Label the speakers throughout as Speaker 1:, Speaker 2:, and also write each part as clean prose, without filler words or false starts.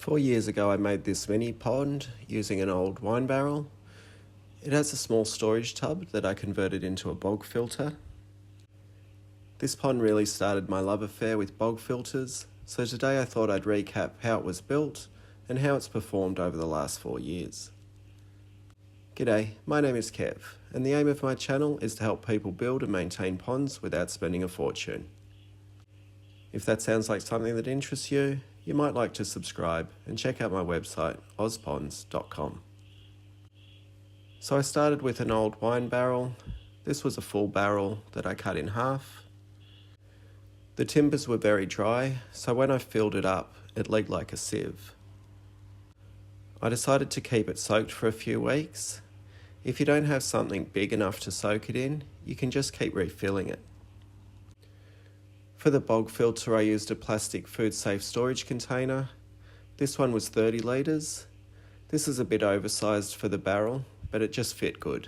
Speaker 1: 4 years ago I made this mini pond using an old wine barrel. It has a small storage tub that I converted into a bog filter. This pond really started my love affair with bog filters, so today I thought I'd recap how it was built and how it's performed over the last 4 years. G'day, my name is Kev, and the aim of my channel is to help people build and maintain ponds without spending a fortune. If that sounds like something that interests you, you might like to subscribe and check out my website, Ozponds.com. So I started with an old wine barrel. This was a full barrel that I cut in half. The timbers were very dry, so when I filled it up, it leaked like a sieve. I decided to keep it soaked for a few weeks. If you don't have something big enough to soak it in, you can just keep refilling it. For the bog filter, I used a plastic food-safe storage container. This one was 30 litres. This is a bit oversized for the barrel, but it just fit good.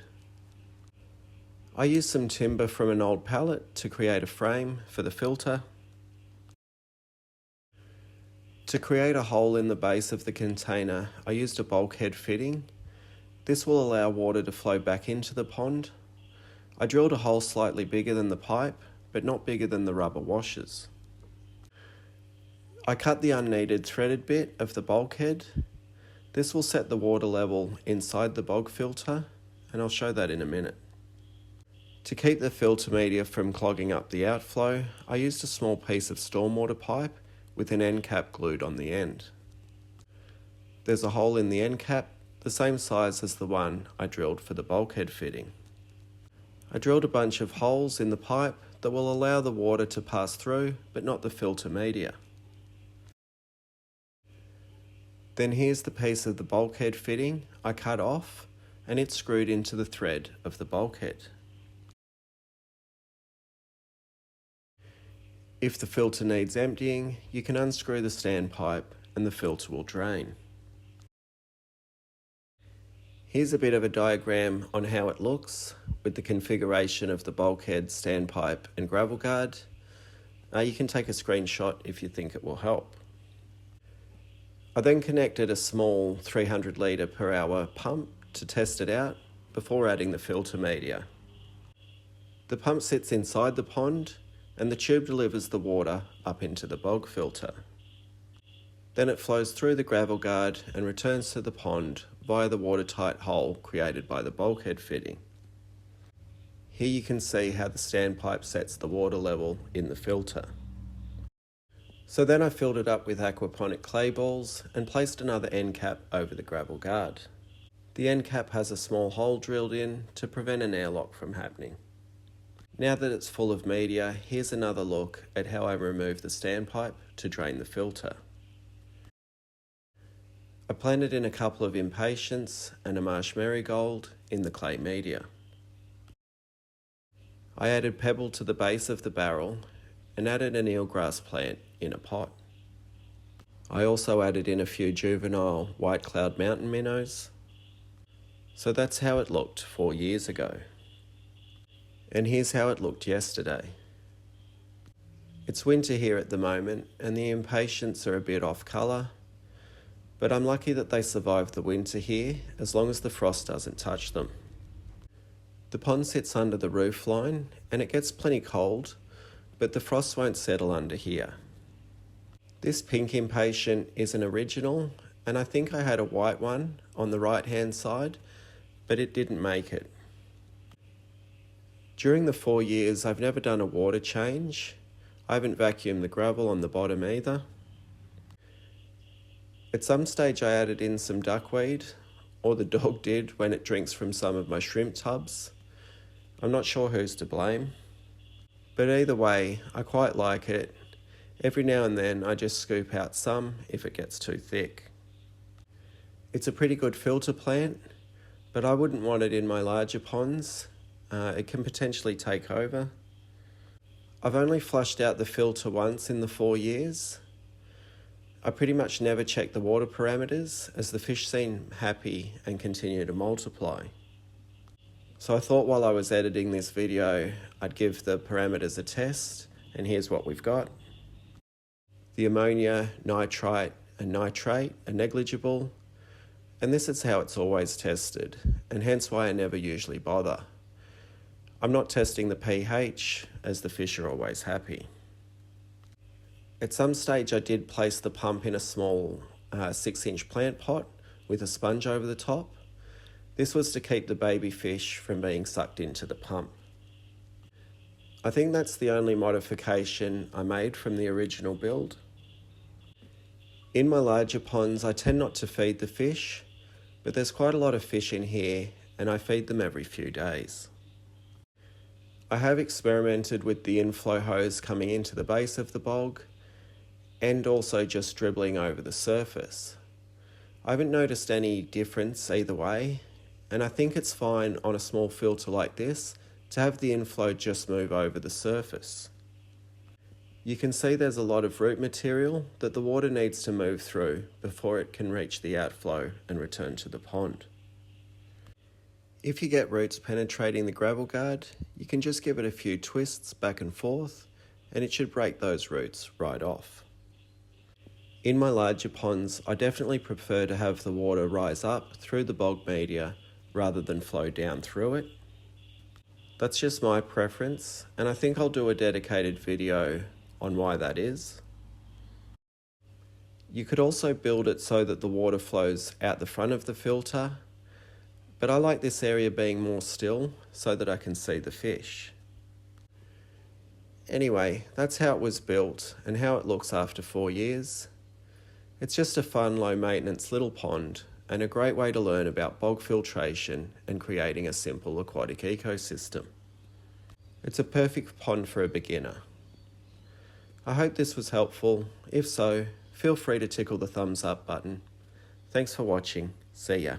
Speaker 1: I used some timber from an old pallet to create a frame for the filter. To create a hole in the base of the container, I used a bulkhead fitting. This will allow water to flow back into the pond. I drilled a hole slightly bigger than the pipe, but not bigger than the rubber washers. I cut the unneeded threaded bit of the bulkhead. This will set the water level inside the bog filter, and I'll show that in a minute. To keep the filter media from clogging up the outflow, I used a small piece of stormwater pipe with an end cap glued on the end. There's a hole in the end cap, the same size as the one I drilled for the bulkhead fitting. I drilled a bunch of holes in the pipe that will allow the water to pass through, but not the filter media. Then here's the piece of the bulkhead fitting I cut off, and it's screwed into the thread of the bulkhead. If the filter needs emptying, you can unscrew the standpipe and the filter will drain. Here's a bit of a diagram on how it looks with the configuration of the bulkhead, standpipe and gravel guard. You can take a screenshot if you think it will help. I then connected a small 300 litre per hour pump to test it out before adding the filter media. The pump sits inside the pond and the tube delivers the water up into the bog filter. Then it flows through the gravel guard and returns to the pond via the watertight hole created by the bulkhead fitting. Here you can see how the standpipe sets the water level in the filter. So then I filled it up with aquaponic clay balls and placed another end cap over the gravel guard. The end cap has a small hole drilled in to prevent an airlock from happening. Now that it's full of media, here's another look at how I remove the standpipe to drain the filter. I planted in a couple of impatiens and a marsh marigold in the clay media. I added pebble to the base of the barrel and added an eelgrass plant in a pot. I also added in a few juvenile white cloud mountain minnows. So that's how it looked 4 years ago. And here's how it looked yesterday. It's winter here at the moment and the impatiens are a bit off colour, but I'm lucky that they survived the winter here as long as the frost doesn't touch them. The pond sits under the roof line and it gets plenty cold, but the frost won't settle under here. This pink impatient is an original, and I think I had a white one on the right hand side, but it didn't make it. During the 4 years I've never done a water change. I haven't vacuumed the gravel on the bottom either. At some stage I added in some duckweed, or the dog did when it drinks from some of my shrimp tubs. I'm not sure who's to blame. But either way, I quite like it. Every now and then I just scoop out some if it gets too thick. It's a pretty good filter plant, but I wouldn't want it in my larger ponds. It can potentially take over. I've only flushed out the filter once in the 4 years. I pretty much never check the water parameters as the fish seem happy and continue to multiply. So I thought while I was editing this video, I'd give the parameters a test, and here's what we've got. The ammonia, nitrite and nitrate are negligible, and this is how it's always tested, and hence why I never usually bother. I'm not testing the pH, as the fish are always happy. At some stage I did place the pump in a small 6-inch plant pot with a sponge over the top. This was to keep the baby fish from being sucked into the pump. I think that's the only modification I made from the original build. In my larger ponds I tend not to feed the fish, but there's quite a lot of fish in here and I feed them every few days. I have experimented with the inflow hose coming into the base of the bog and also just dribbling over the surface. I haven't noticed any difference either way, and I think it's fine on a small filter like this to have the inflow just move over the surface. You can see there's a lot of root material that the water needs to move through before it can reach the outflow and return to the pond. If you get roots penetrating the gravel guard, you can just give it a few twists back and forth and it should break those roots right off. In my larger ponds, I definitely prefer to have the water rise up through the bog media rather than flow down through it. That's just my preference, and I think I'll do a dedicated video on why that is. You could also build it so that the water flows out the front of the filter, but I like this area being more still so that I can see the fish. Anyway, that's how it was built and how it looks after 4 years. It's just a fun, low maintenance little pond and a great way to learn about bog filtration and creating a simple aquatic ecosystem. It's a perfect pond for a beginner. I hope this was helpful. If so, feel free to tickle the thumbs up button. Thanks for watching. See ya.